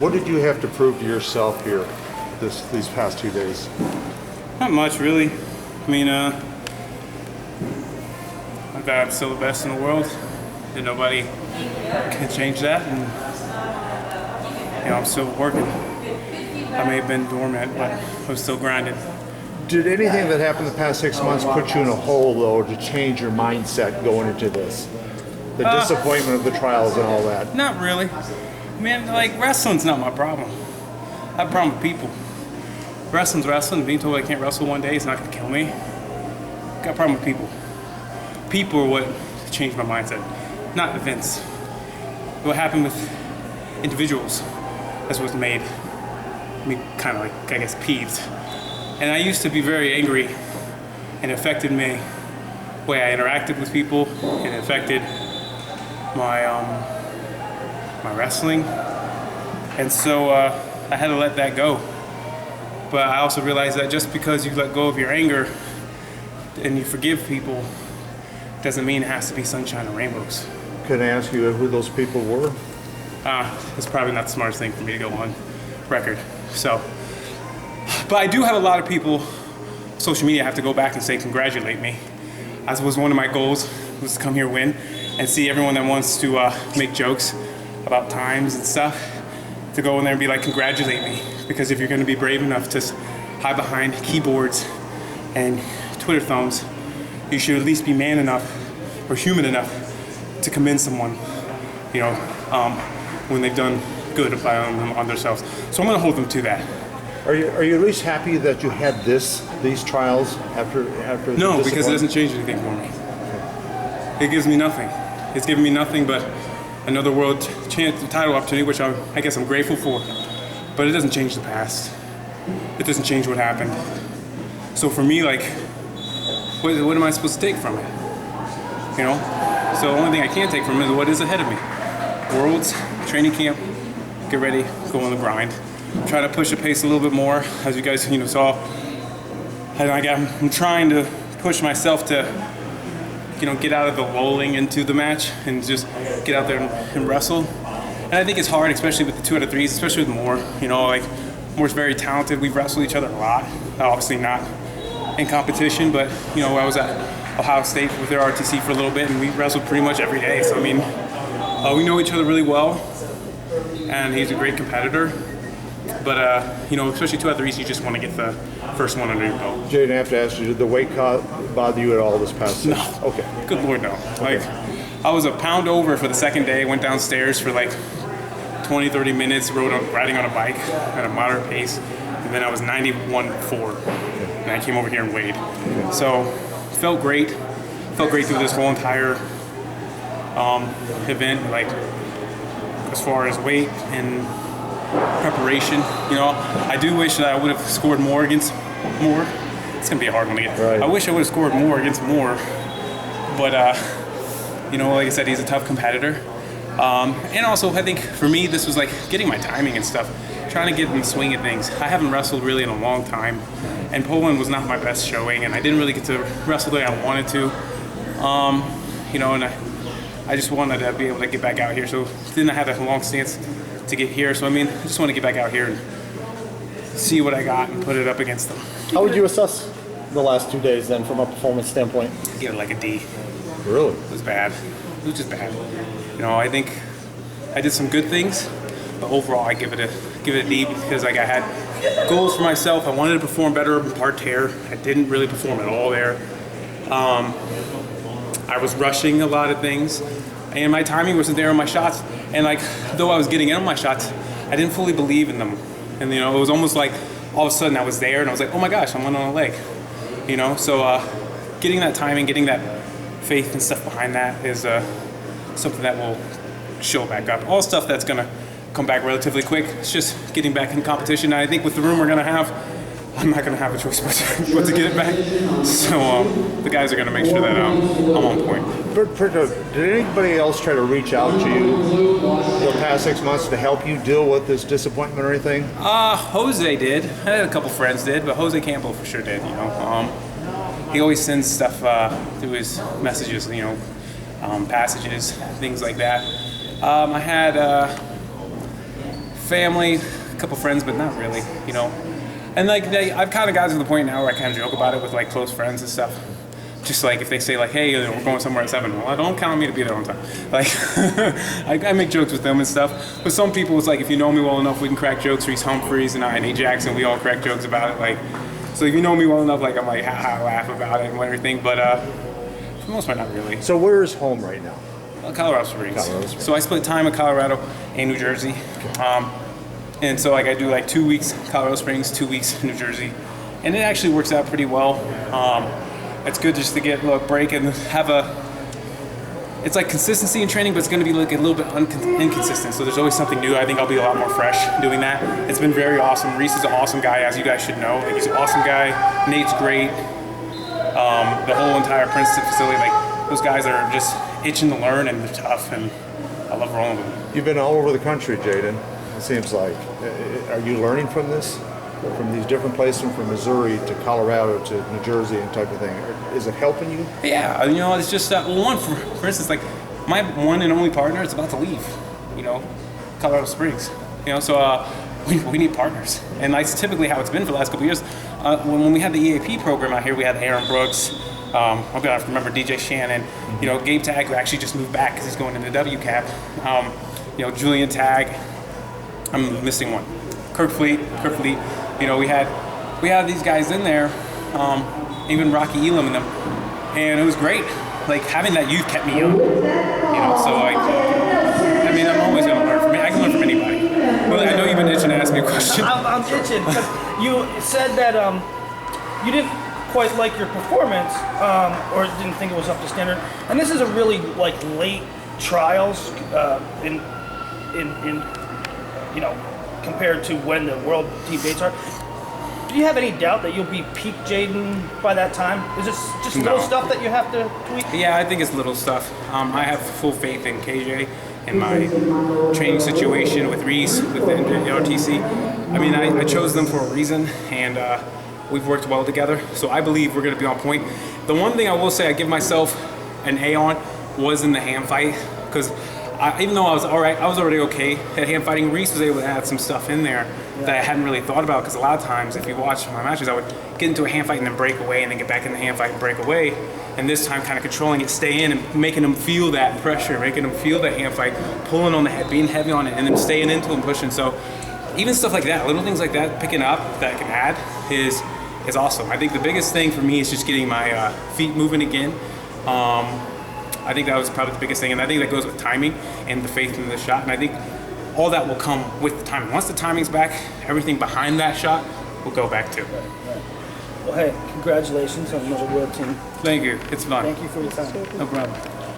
What did you have to prove to yourself here these past 2 days? Not much, really. I mean, I thought I'm still the best in the world, and nobody can change that. And I'm still working. I may have been dormant, but I'm still grinding. Did anything that happened the past 6 months put you in a hole, though, to change your mindset going into this? The disappointment of the trials and all that? Not really. Man, like, wrestling's not my problem. I have a problem with people. Wrestling's wrestling. Being told I can't wrestle one day is not going to kill me. Got a problem with people. People are what changed my mindset, not events. What happened with individuals, that's what made me kind of, like, I guess, peeved. And I used to be very angry, and it affected me, the way I interacted with people, and it affected my my wrestling. And so I had to let that go. But I also realized that just because you let go of your anger and you forgive people doesn't mean it has to be sunshine and rainbows. Can I ask you who those people were? It's probably not the smartest thing for me to go on record. So, but I do have a lot of people, social media, have to go back and say congratulate me. As was one of my goals, was to come here, win, and see everyone that wants to make jokes about times and stuff, to go in there and be like, congratulate me. Because if you're going to be brave enough to hide behind keyboards and Twitter thumbs, you should at least be man enough or human enough to commend someone, when they've done good on themselves. So I'm going to hold them to that. Are you at least happy that you had these trials after? No, because it doesn't change anything for me. It gives me nothing. It's given me nothing but another world title opportunity, which I guess I'm grateful for. But it doesn't change the past. It doesn't change what happened. So for me, like, what am I supposed to take from it? So the only thing I can take from it is what is ahead of me. Worlds, training camp, get ready, go on the grind. Try to push the pace a little bit more, as you guys saw. And I'm trying to push myself to get out of the lulling into the match and just get out there and wrestle. And I think it's hard, especially with the 2 out of 3s, especially with Moore. Moore's very talented. We've wrestled each other a lot. Obviously not in competition, but I was at Ohio State with their RTC for a little bit, and we wrestled pretty much every day. So we know each other really well, and he's a great competitor. But especially 2 out of 3s, you just want to get the first one under your belt. Jay, I have to ask you, did the weight cut bother you at all this past season? No. Okay. Good Lord, no. Like, I was a pound over for the second day, went downstairs for like 20, 30 minutes, riding on a bike at a moderate pace, and then I was 91.4, and I came over here and weighed. So, felt great. Felt great through this whole entire event, like, as far as weight and preparation. I do wish that I would have scored more against Moore. It's going to be a hard one to get. Right. I wish I would have scored more against Moore, but like I said, he's a tough competitor. And also, I think for me, this was like getting my timing and stuff, trying to get in the swing of things. I haven't wrestled really in a long time, and Poland was not my best showing, and I didn't really get to wrestle the way I wanted to. And I just wanted to be able to get back out here. So didn't have a long stance to get here. So I just want to get back out here and see what I got and put it up against them. How would you assess the last 2 days then, from a performance standpoint? Give it like a D. Really? It was bad. It was just bad. I think I did some good things, but overall I give it a D because I had goals for myself. I wanted to perform better in parterre. I didn't really perform at all there. I was rushing a lot of things, and my timing wasn't there on my shots. And though I was getting in on my shots, I didn't fully believe in them. And it was almost like all of a sudden I was there, and I was like, oh my gosh, I'm on a leg. So getting that timing, getting that faith and stuff behind that is something that will show back up. All stuff that's gonna come back relatively quick. It's just getting back in competition. And I think with the room we're gonna have, I'm not gonna have a choice but to get it back. So the guys are gonna make sure that I'm on point. Did anybody else try to reach out to you the past 6 months to help you deal with this disappointment or anything? Jose did. I had a couple friends did, but Jose Campbell for sure did. He always sends stuff through his messages, passages, things like that. I had family, a couple friends, but not really, you know. And like I've kind of gotten to the point now where I kind of joke about it with like close friends and stuff. Just like if they say like, hey, we're going somewhere at 7, well, don't count on me to be there on time. Like I make jokes with them and stuff. But some people, it's like if you know me well enough, we can crack jokes. Reese Humphreys and I and A. Jackson, we all crack jokes about it. Like, so if you know me well enough, like I'm like, ha, laugh about it and everything. But for the most part, not really. So where is home right now? Colorado Springs. Colorado Springs. So I split time in Colorado and New Jersey. And so like I do like 2 weeks Colorado Springs, 2 weeks New Jersey. And it actually works out pretty well. It's good just to get a little break and have it's like consistency in training, but it's going to be like a little bit inconsistent. So there's always something new. I think I'll be a lot more fresh doing that. It's been very awesome. Reese is an awesome guy, as you guys should know. Like, he's an awesome guy. Nate's great. The whole entire Princeton facility, like those guys are just itching to learn and they're tough, and I love rolling with them. You've been all over the country, Jaden. It seems like. Are you learning from this? From these different places, from Missouri to Colorado to New Jersey and type of thing? Is it helping you? Yeah, you know, it's just well, one, for instance, like my one and only partner is about to leave, you know, Colorado Springs. You know, so we need partners. And that's typically how it's been for the last couple of years. When we had the EAP program out here, we had Aaron Brooks, I'm going to have to remember DJ Shannon, you know, Gabe Tagg, who actually just moved back because he's going into WCAP. You know, Julian Tagg, I'm missing one. Kirk Fleet, you know, we had these guys in there, even Rocky Elam in them, and it was great. Like having that youth kept me young, you know. So like, I mean, I'm always gonna learn from I can learn from anybody. Well, I know you've been itching to ask me a question. I'm itching because you said that you didn't quite like your performance or didn't think it was up to standard, and this is a really like late trials in you know, compared to when the world team dates are. Do you have any doubt that you'll be peak Jaden by that time? Is this just little stuff that you have to tweak? Yeah, I think it's little stuff. I have full faith in KJ and my training situation with Reese, with the RTC. I mean, I chose them for a reason, and we've worked well together. So I believe we're going to be on point. The one thing I will say I give myself an A on was in the hand fight, because even though I was all right, I was already okay at hand fighting. Reese was able to add some stuff in there that I hadn't really thought about, because a lot of times, if you watch my matches, I would get into a hand fight and then break away, and then get back in the hand fight and break away. And this time, kind of controlling it, stay in, and making them feel that pressure, making them feel that hand fight, pulling on the head, being heavy on it, and then staying into and pushing. So even stuff like that, little things like that, picking up that I can add is awesome. I think the biggest thing for me is just getting my feet moving again. I think that was probably the biggest thing, and I think that goes with timing and the faith in the shot, and I think all that will come with the timing. Once the timing's back, everything behind that shot will go back too. Right. Well, hey, congratulations on another world team. Thank you. It's fun. Thank you for your time. No problem.